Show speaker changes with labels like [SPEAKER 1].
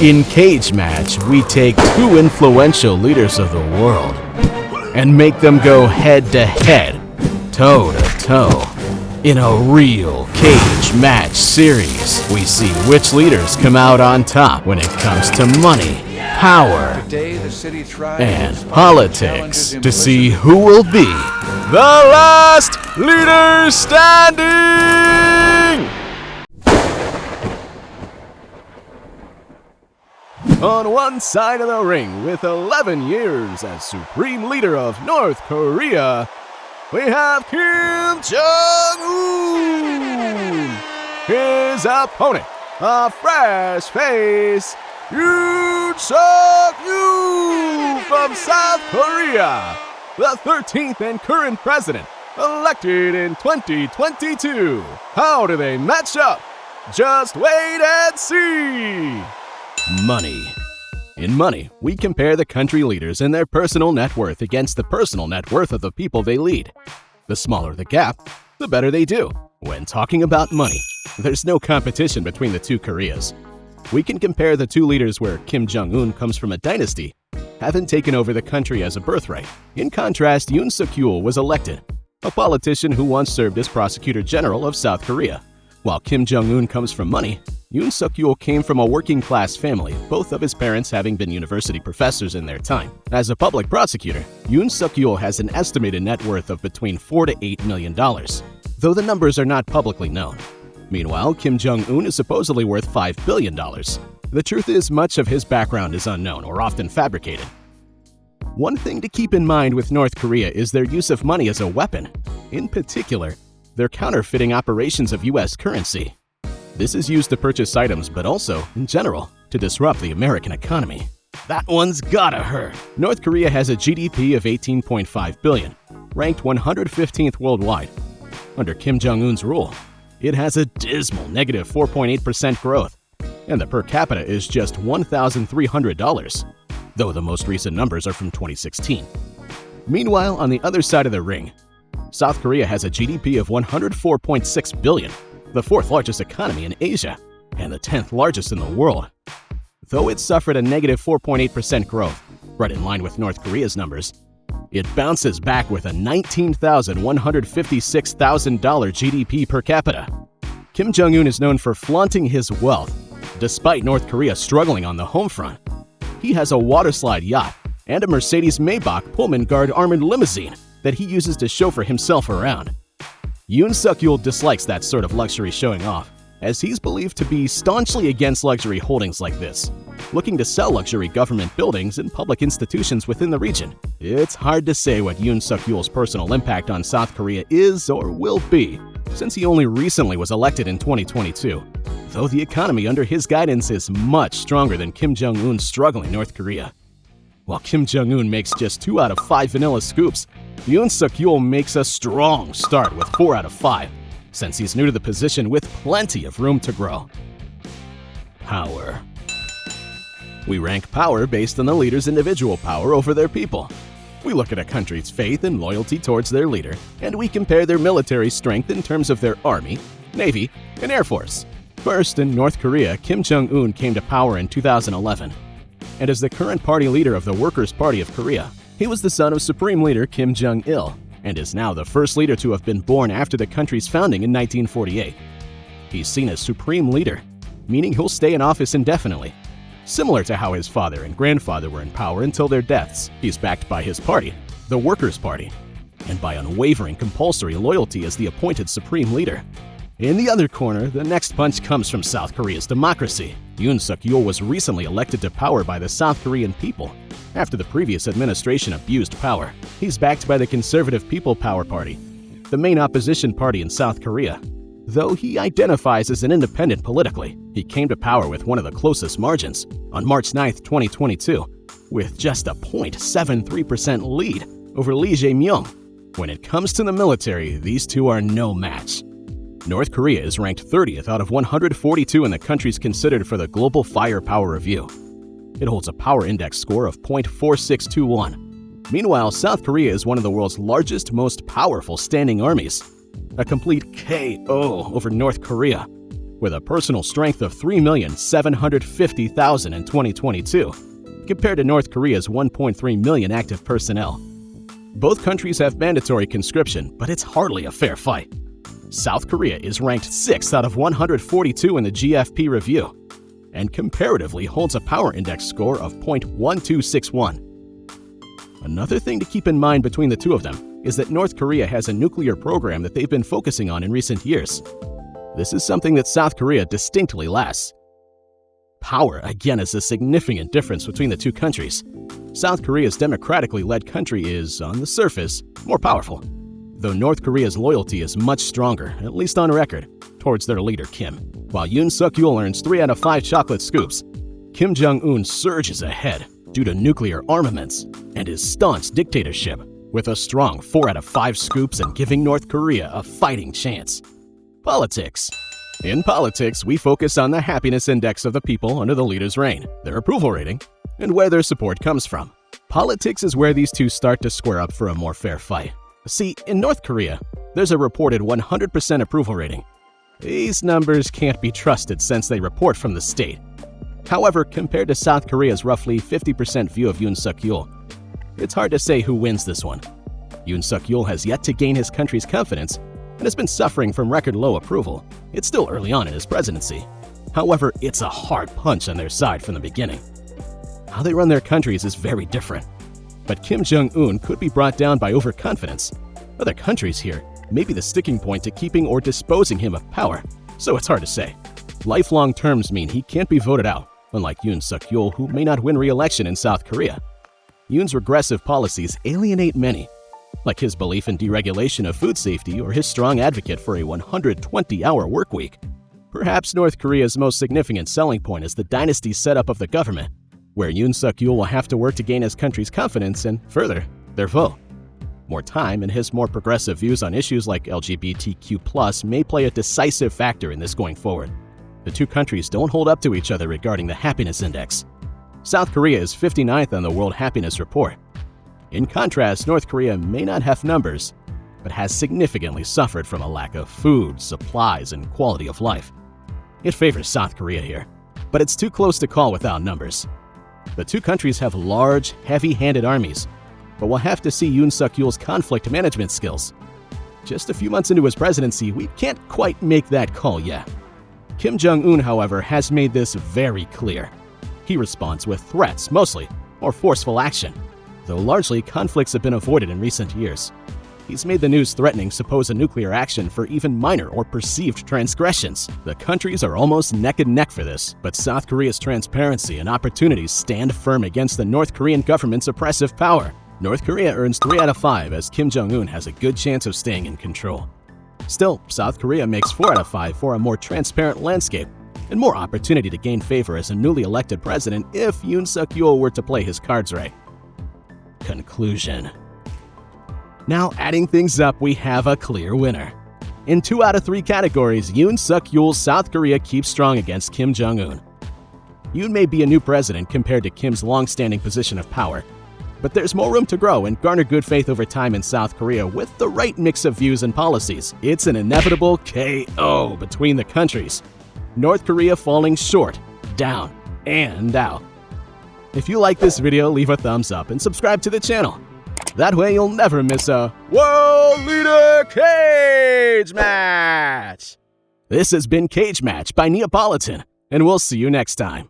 [SPEAKER 1] In Cage Match, we take two influential leaders of the world and make them go head-to-head, toe-to-toe. In a real cage match series, we see which leaders come out on top when it comes to money, power, and politics to see who will be the last leader standing! On one side of the ring, with 11 years as Supreme Leader of North Korea, we have Kim Jong-Un. His opponent, a fresh face, Yoon Suk-Yeol from South Korea, the 13th and current president, elected in 2022. How do they match up? Just wait and see! Money. In money, we compare the country leaders and their personal net worth against the personal net worth of the people they lead. The smaller the gap, the better they do. When talking about money, there's no competition between the two Koreas. We can compare the two leaders where Kim Jong-Un comes from a dynasty, having taken over the country as a birthright. In contrast, Yoon Suk-Yeol was elected, a politician who once served as Prosecutor General of South Korea. While Kim Jong-Un comes from money, Yoon Suk-Yeol came from a working-class family, both of his parents having been university professors in their time. As a public prosecutor, Yoon Suk-Yeol has an estimated net worth of between $4 to $8 million, though the numbers are not publicly known. Meanwhile, Kim Jong-Un is supposedly worth $5 billion. The truth is, much of his background is unknown or often fabricated. One thing to keep in mind with North Korea is their use of money as a weapon. In particular, their counterfeiting operations of U.S. currency. This is used to purchase items, but also, in general, to disrupt the American economy. That one's gotta hurt. North Korea has a GDP of $18.5 billion, ranked 115th worldwide. Under Kim Jong-un's rule, it has a dismal negative 4.8% growth, and the per capita is just $1,300, though the most recent numbers are from 2016. Meanwhile, on the other side of the ring, South Korea has a GDP of $104.6 billion, the fourth largest economy in Asia, and the 10th largest in the world. Though it suffered a negative 4.8% growth, right in line with North Korea's numbers, it bounces back with a $19,156,000 GDP per capita. Kim Jong-un is known for flaunting his wealth, despite North Korea struggling on the home front. He has a waterslide yacht and a Mercedes Maybach Pullman Guard armored limousine that he uses to chauffeur himself around. Yoon Suk-Yeol dislikes that sort of luxury showing off, as he's believed to be staunchly against luxury holdings like this, looking to sell luxury government buildings and public institutions within the region. It's hard to say what Yoon Suk-Yeol's personal impact on South Korea is or will be, since he only recently was elected in 2022, though the economy under his guidance is much stronger than Kim Jong-un's struggling North Korea. While Kim Jong-un makes just 2 out of 5 vanilla scoops, Yoon Suk-Yeol makes a strong start with 4 out of 5, since he's new to the position with plenty of room to grow. Power. We rank power based on the leader's individual power over their people. We look at a country's faith and loyalty towards their leader, and we compare their military strength in terms of their army, navy, and air force. First, in North Korea, Kim Jong-un came to power in 2011, and as the current party leader of the Workers' Party of Korea. He was the son of Supreme Leader Kim Jong-il, and is now the first leader to have been born after the country's founding in 1948. He's seen as Supreme Leader, meaning he'll stay in office indefinitely. Similar to how his father and grandfather were in power until their deaths, he's backed by his party, the Workers' Party, and by unwavering compulsory loyalty as the appointed Supreme Leader. In the other corner, the next punch comes from South Korea's democracy. Yoon Suk-Yeol was recently elected to power by the South Korean people, after the previous administration abused power. He's backed by the Conservative People Power Party, the main opposition party in South Korea. Though he identifies as an independent politically, he came to power with one of the closest margins on March 9, 2022, with just a 0.73% lead over Lee Jae-myung. When it comes to the military, these two are no match. North Korea is ranked 30th out of 142 in the countries considered for the Global Firepower Review. It holds a power index score of 0.4621. Meanwhile, South Korea is one of the world's largest, most powerful standing armies. A complete KO over North Korea. with a personal strength of 3,750,000 in 2022, compared to North Korea's 1.3 million active personnel. Both countries have mandatory conscription, but it's hardly a fair fight. South Korea is ranked 6th out of 142 in the GFP review, and comparatively holds a power index score of 0.1261. Another thing to keep in mind between the two of them is that North Korea has a nuclear program that they've been focusing on in recent years. This is something that South Korea distinctly lacks. Power, again, is a significant difference between the two countries. South Korea's democratically led country is, on the surface, more powerful, though North Korea's loyalty is much stronger, at least on record, towards their leader Kim. While Yoon Suk-Yeol earns 3 out of 5 chocolate scoops, Kim Jong-Un surges ahead due to nuclear armaments and his staunch dictatorship, with a strong 4 out of 5 scoops and giving North Korea a fighting chance. Politics. In politics, we focus on the happiness index of the people under the leader's reign, their approval rating, and where their support comes from. Politics is where these two start to square up for a more fair fight. See, in North Korea, there's a reported 100% approval rating. These numbers can't be trusted since they report from the state. However, compared to South Korea's roughly 50% view of Yoon Suk-Yeol, it's hard to say who wins this one. Yoon Suk-Yeol has yet to gain his country's confidence and has been suffering from record low approval. It's still early on in his presidency. However, it's a hard punch on their side from the beginning. How they run their countries is very different. But Kim Jong-un could be brought down by overconfidence. Other countries here may be the sticking point to keeping or disposing him of power, so it's hard to say. Lifelong terms mean he can't be voted out, unlike Yoon Suk-Yeol, who may not win re-election in South Korea. Yoon's regressive policies alienate many, like his belief in deregulation of food safety or his strong advocate for a 120-hour workweek. Perhaps North Korea's most significant selling point is the dynasty setup of the government, where Yoon Suk-Yeol will have to work to gain his country's confidence and, further, their vote. More time and his more progressive views on issues like LGBTQ+ may play a decisive factor in this going forward. The two countries don't hold up to each other regarding the happiness index. South Korea is 59th on the World Happiness Report. In contrast, North Korea may not have numbers, but has significantly suffered from a lack of food, supplies, and quality of life. It favors South Korea here, but it's too close to call without numbers. The two countries have large, heavy-handed armies, but we'll have to see Yoon Suk-Yeol's conflict management skills. Just a few months into his presidency, we can't quite make that call yet. Kim Jong-un, however, has made this very clear. He responds with threats, mostly, or forceful action, though largely conflicts have been avoided in recent years. He's made the news threatening supposed nuclear action for even minor or perceived transgressions. The countries are almost neck and neck for this, but South Korea's transparency and opportunities stand firm against the North Korean government's oppressive power. North Korea earns 3 out of 5 as Kim Jong-un has a good chance of staying in control. Still, South Korea makes 4 out of 5 for a more transparent landscape and more opportunity to gain favor as a newly elected president if Yoon Suk-Yeol were to play his cards right. Conclusion. Now, adding things up, we have a clear winner. In 2 out of 3 categories, Yoon Suk-Yeol's South Korea keeps strong against Kim Jong-un. Yoon may be a new president compared to Kim's long-standing position of power, but there's more room to grow and garner good faith over time in South Korea with the right mix of views and policies. It's an inevitable KO between the countries. North Korea falling short, down, and out. If you like this video, leave a thumbs up and subscribe to the channel. That way you'll never miss a World Leader Cage Match! This has been Cage Match by Neapolitan, and we'll see you next time.